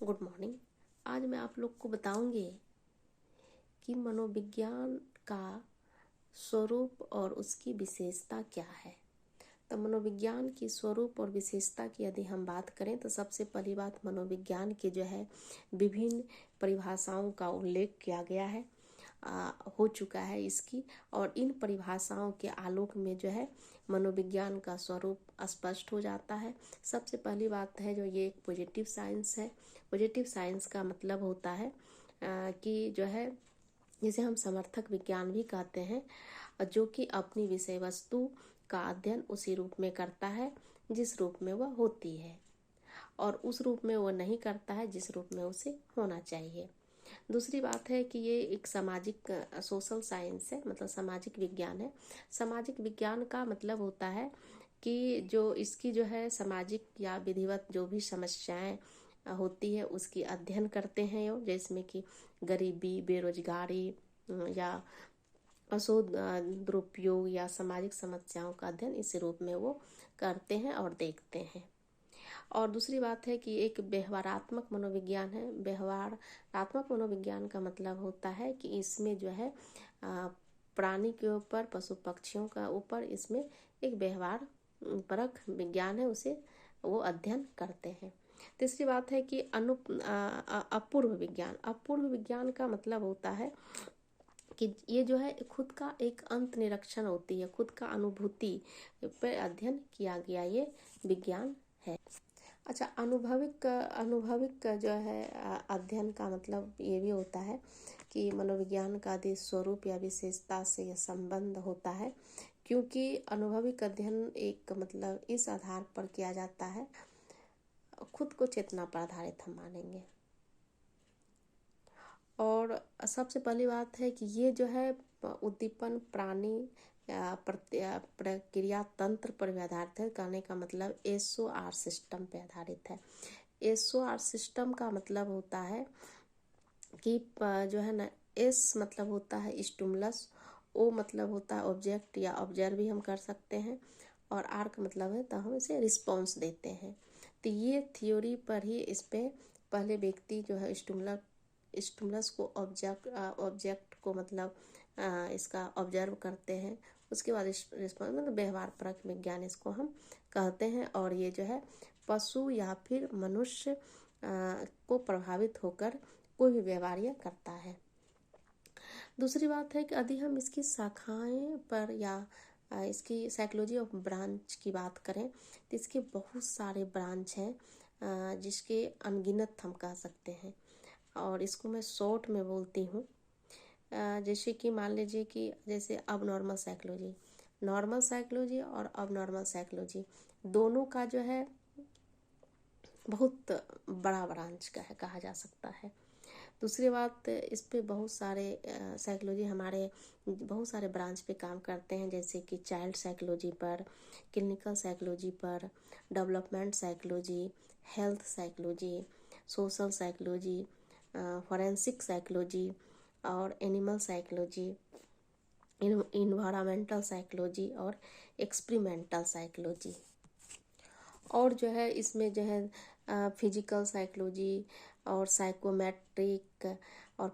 Good morning. आज मैं आप लोग को बताऊंगी कि मनोविज्ञान का स्वरूप और उसकी विशेषता क्या है। तो मनोविज्ञान की स्वरूप और विशेषता की यदि हम बात करें तो सबसे पहली बात, मनोविज्ञान की जो है विभिन्न परिभाषाओं का उल्लेख किया गया है, हो चुका है इसकी, और इन परिभाषाओं के आलोक में जो है मनोविज्ञान का स्वरूप स्पष्ट हो जाता है। सबसे पहली बात है जो ये एक पॉजिटिव साइंस है। पॉजिटिव साइंस का मतलब होता है कि जो है जिसे हम समर्थक विज्ञान भी कहते हैं, जो कि अपनी विषय वस्तु का अध्ययन उसी रूप में करता है जिस रूप में वह होती है, और उस रूप में वह नहीं करता है जिस रूप में उसे होना चाहिए। दूसरी बात है कि ये एक सामाजिक सोशल साइंस है, मतलब सामाजिक विज्ञान है। सामाजिक विज्ञान का मतलब होता है कि जो इसकी जो है सामाजिक या विधिवत जो भी समस्याएं होती है उसकी अध्ययन करते हैं ये, जिसमें कि गरीबी, बेरोजगारी या अशोध दुरुपयोग या सामाजिक समस्याओं का अध्ययन इस रूप में वो करते हैं और देखते हैं। और दूसरी बात है कि एक व्यवहारात्मक मनोविज्ञान है। व्यवहारात्मक मनोविज्ञान का मतलब होता है कि इसमें जो है प्राणी के ऊपर, पशु पक्षियों का ऊपर इसमें एक व्यवहार परक विज्ञान है, उसे वो अध्ययन करते हैं। तीसरी बात है कि अपूर्व विज्ञान। अपूर्व विज्ञान का मतलब होता है कि ये जो है खुद का एक अंत निरीक्षण होती है, खुद का अनुभूति पर अध्ययन किया गया ये विज्ञान है। अच्छा, अनुभविक जो है अध्ययन का मतलब ये भी होता है कि मनोविज्ञान का यदि स्वरूप या विशेषता से यह संबंध होता है, क्योंकि अनुभविक अध्ययन एक मतलब इस आधार पर किया जाता है, खुद को चेतना पर आधारित हम मानेंगे। और सबसे पहली बात है कि ये जो है उद्दीपन प्राणी प्रक्रिया तंत्र पर भी आधारित है। कहने का मतलब SOR सिस्टम पे आधारित है। SOR सिस्टम का मतलब होता है कि जो है ना, S मतलब होता है स्टिमुलस, O मतलब होता है ऑब्जेक्ट या ऑब्जर्व भी हम कर सकते हैं, और R का मतलब है तो हम इसे रिस्पॉन्स देते हैं। तो ये थ्योरी पर ही इस पे पहले व्यक्ति जो है स्टिमुलस को ऑब्जेक्ट को मतलब इसका ऑब्जर्व करते हैं, उसके बाद रिस्पॉन्स मतलब व्यवहार परक विज्ञान इसको हम कहते हैं। और ये जो है पशु या फिर मनुष्य को प्रभावित होकर कोई भी व्यवहार करता है। दूसरी बात है कि यदि हम इसकी शाखाएं पर या इसकी साइकोलॉजी ऑफ ब्रांच की बात करें तो इसके बहुत सारे ब्रांच हैं, जिसके अनगिनत हम कह सकते हैं, और इसको मैं शॉर्ट में बोलती हूँ। जैसे कि मान लीजिए कि जैसे अब नॉर्मल साइकोलॉजी, नॉर्मल साइकोलॉजी और अब नॉर्मल साइकोलॉजी दोनों का जो है बहुत बड़ा ब्रांच का है, कहा जा सकता है। दूसरी बात, इस पे बहुत सारे साइकोलॉजी हमारे बहुत सारे ब्रांच पे काम करते हैं, जैसे कि चाइल्ड साइकोलॉजी पर, क्लिनिकल साइकोलॉजी पर, development psychology, health psychology, social psychology, forensic psychology और एनिमल साइकोलॉजी, इन्वायरमेंटल साइकोलॉजी और एक्सपेरिमेंटल साइकोलॉजी। और जो है इसमें जो है फिजिकल साइकोलॉजी और साइकोमेट्रिक और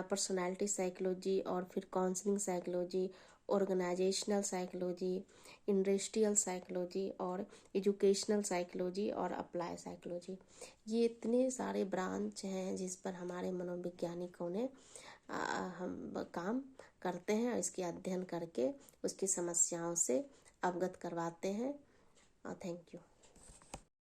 पर्सनालिटी साइकोलॉजी और फिर counselling psychology, organisational psychology, industrial psychology और एजुकेशनल साइकोलॉजी और अप्लाई साइकोलॉजी। ये इतने सारे ब्रांच हैं जिस पर हमारे मनोवैज्ञानिकों ने हम काम करते हैं, और इसके अध्ययन करके उसकी समस्याओं से अवगत करवाते हैं। Thank you.